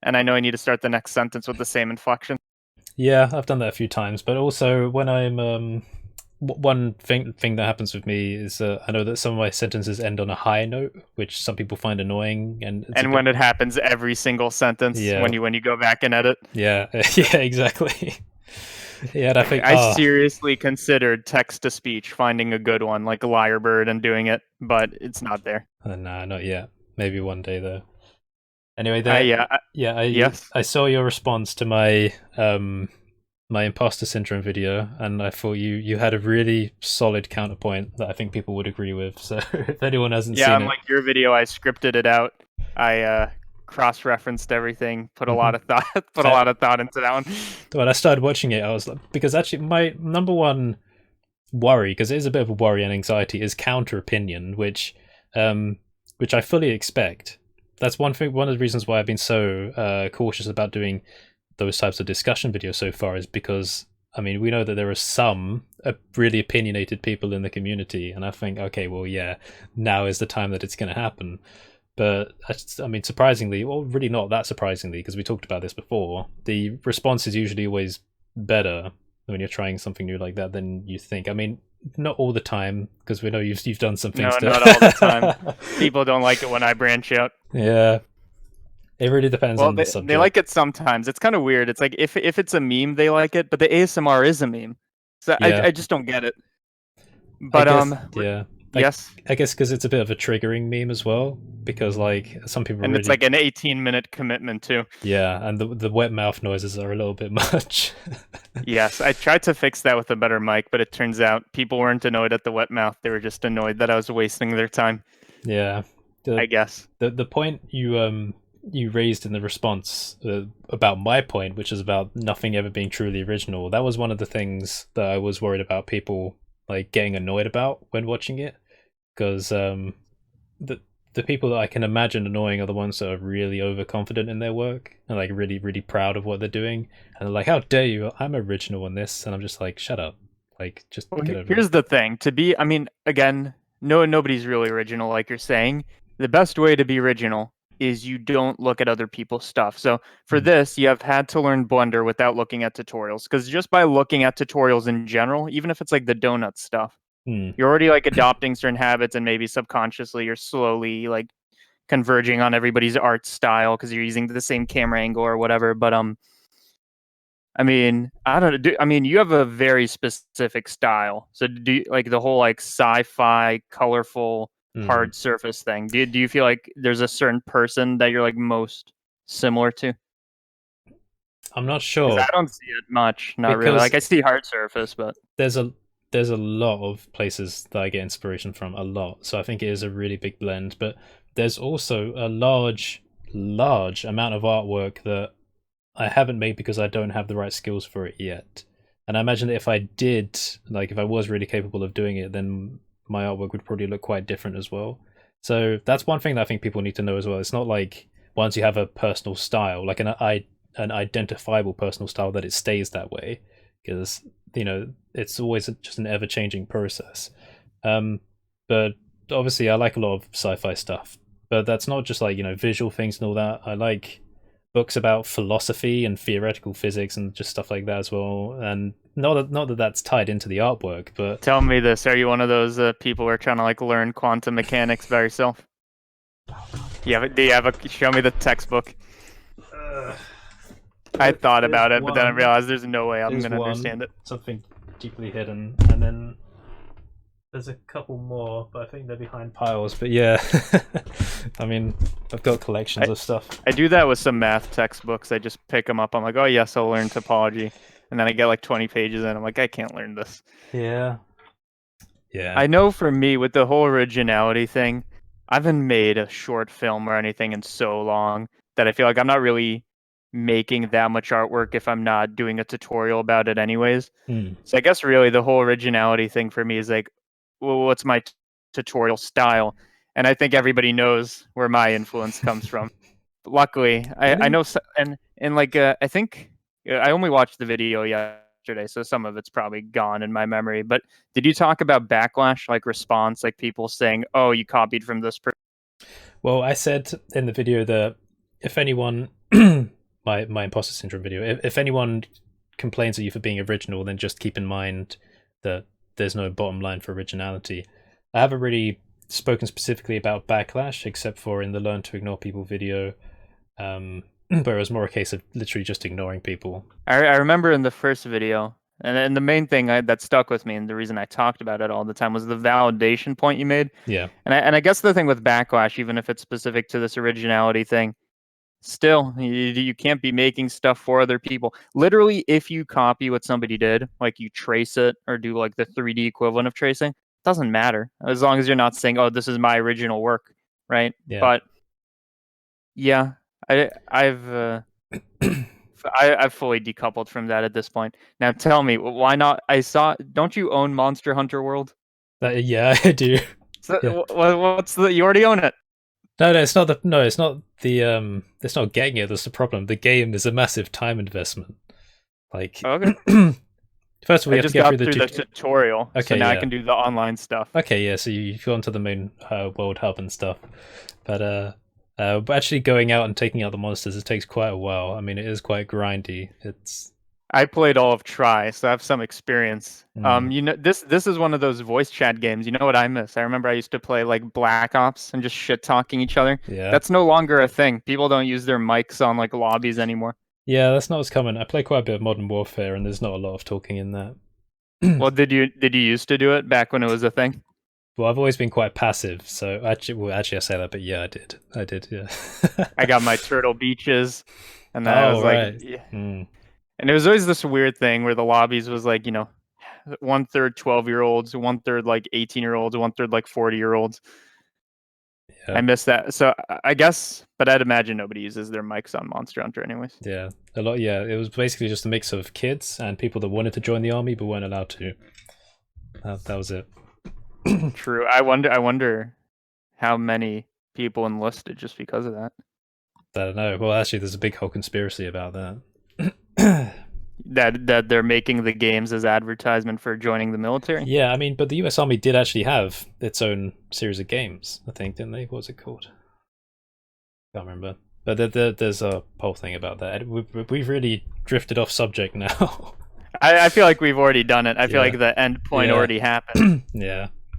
and I know I need to start the next sentence with the same inflection. Yeah, I've done that a few times, but also when I'm one thing that happens with me is I know that some of my sentences end on a high note, which some people find annoying, and it's a And bit when it happens every single sentence, yeah, when you go back and edit, yeah, yeah, exactly. Yeah, and I think I seriously considered text to speech finding a good one like Lyrebird and doing it, but it's not there. nah, not yet. Maybe one day though. Anyway, I that yeah, yes. I saw your response to my my imposter syndrome video, and I thought you had a really solid counterpoint that I think people would agree with. So if anyone hasn't Yeah, seen it, unlike your video, I scripted it out. I cross-referenced everything, put a lot mhm. of thought put a I, lot of thought into that one. when I started watching it, I was like, because actually my number one worry, because it is a bit of a worry and anxiety, is counter opinion, um, which I fully expect. That's one thing. One of the reasons why I've been so cautious about doing those types of discussion videos so far is because I mean we know that there are some really opinionated people in the community, and I think okay, well, yeah, now is the time that it's going to happen. But I mean, surprisingly, well, really not that surprisingly, because we talked about this before. The response is usually always better when you're trying something new like that than you think. I mean, not all the time, because we know you've done some things No, not all the time. to. People don't like it when I branch out. Yeah, it really depends Well, on the they like subject. it sometimes. It's kind of weird. It's like if it's a meme, they like it, but the ASMR is a meme. So Yeah, I just don't get it. I But guess. Yeah, yes. I guess because it's a bit of a triggering meme as well. Because like some people And it's really, like an 18-minute commitment too. yeah, and the wet mouth noises are a little bit much. Yes, I tried to fix that with a better mic, but it turns out people weren't annoyed at the wet mouth. They were just annoyed that I was wasting their time, Yeah, the I guess. the point you raised in the response about my point, which is about nothing ever being truly original, that was one of the things that I was worried about people like getting annoyed about when watching it, because the the people that I can imagine annoying are the ones that are really overconfident in their work and like really proud of what they're doing, and they're like, "How dare you? I'm original in this," and I'm just like, "Shut up! Like, just Well, get over it." here's the thing. I mean, again, nobody's really original, like you're saying. The best way to be original is you don't look at other people's stuff. So for Mm. this, you have had to learn Blender without looking at tutorials, because just by looking at tutorials in general, even if it's like the donut stuff, Mm. you're already like adopting certain habits, and maybe subconsciously you're slowly like converging on everybody's art style because you're using the same camera angle or whatever. But I mean, I don't know. I mean, you have a very specific style. So do you, like the whole like sci-fi, colorful, Mm. hard surface thing? Do you feel like there's a certain person that you're like most similar to? I'm not Because I sure don't see it much. Not really. because Like I see hard surface, but there's a there's a lot of places that I get inspiration from, a lot. So I think it is a really big blend. But there's also a large amount of artwork that I haven't made because I don't have the right skills for it yet. And I imagine that if I did, like if I was really capable of doing it, then my artwork would probably look quite different as well. So that's one thing that I think people need to know as well. It's not like once you have a personal style, like an identifiable personal style, that it stays that way, because it's always just an ever changing process. Um, but obviously, I like a lot of sci-fi stuff, but that's not just like visual things and all that. I like books about philosophy and theoretical physics and just stuff like that as well. And not that that's tied into the artwork, but tell me this: are you one of those people who are trying to like learn quantum mechanics by yourself? Yeah, do you have a? Show me the textbook. uh, I thought there's about it, but then I one, realized there's no way I'm there's gonna one understand it. something deeply hidden, and then there's a couple more, but I think they're behind piles. But yeah, I mean, I've got collections I of stuff. I do that with some math textbooks. I just pick them up. I'm like, oh yes, I'll learn topology, and then I get like 20 pages in. I'm like, I can't learn this. Yeah, yeah. I know for me with the whole originality thing, I haven't made a short film or anything in so long that I feel like I'm not really making that much artwork if I'm not doing a tutorial about it anyways. Mm. So I guess really the whole originality thing for me is like, well, what's my tutorial style? And I think everybody knows where my influence comes from. Luckily, I I mean, know, and like I think I only watched the video yesterday, so some of it's probably gone in my memory. But did you talk about backlash, like response, like people saying, "Oh, you copied from this person"? well, I said in the video that if anyone my imposter syndrome video. If anyone complains at you for being original, then just keep in mind that there's no bottom line for originality. I haven't really spoken specifically about backlash, except for in the Learn to Ignore People video, where it was more a case of literally just ignoring people. I remember in the first video, and the main thing that stuck with me, and the reason I talked about it all the time, was the validation point you made. Yeah. And I guess the thing with backlash, even if it's specific to this originality thing, still you can't be making stuff for other people. Literally, if you copy what somebody did, like you trace it or do like the 3D equivalent of tracing, it doesn't matter as long as you're not saying, "Oh, this is my original work," right? Yeah. But yeah, I've I've fully decoupled from that at this point. Now tell me, why not? Don't you own Monster Hunter World? Yeah, I do. So, Yeah. what's the? You already own it. No, it's not the. No, it's not the. It's not getting it. That's the problem. The game is a massive time investment. Like, Okay. first of all, I you have just to get got through the tutorial, so Okay, now I yeah. can do the online stuff. Okay, yeah. So you've gone to the main world hub and stuff, but actually going out and taking out the monsters, it takes quite a while. I mean, it is quite grindy. It's I played all of Try, so I have some experience. Mm. You know, this is one of those voice chat games. You know what I miss? I remember I used to play like Black Ops and just shit talking each other. Yeah. That's no longer a thing. People don't use their mics on like lobbies anymore. Yeah, that's not what's common. I play quite a bit of Modern Warfare, and there's not a lot of talking in that. Well, did you used to do it back when it was a thing? Well, I've always been quite passive, so actually, I say that, but yeah, I did, yeah. I got my Turtle Beaches, and then I was right. like, yeah. Mm. And it was always this weird thing where the lobbies was like, you know, 1/3 12-year-olds, 1/3 like 18-year-olds, 1/3 like 40-year-olds. Yeah. I miss that. So I guess, but I'd imagine nobody uses their mics on Monster Hunter anyways. Yeah, a lot. Yeah, it was basically just a mix of kids and people that wanted to join the army but weren't allowed to. That was it. True. I wonder how many people enlisted just because of that. I don't know. Well, actually, there's a big whole conspiracy about that. That they're making the games as advertisement for joining the military. Yeah, I mean, but the U.S. Army did actually have its own series of games, I think, didn't they? What was it called? Can't remember. But there's a whole thing about that. We've really drifted off subject now. I feel like we've already done it. I feel like the end point already happened. Yeah.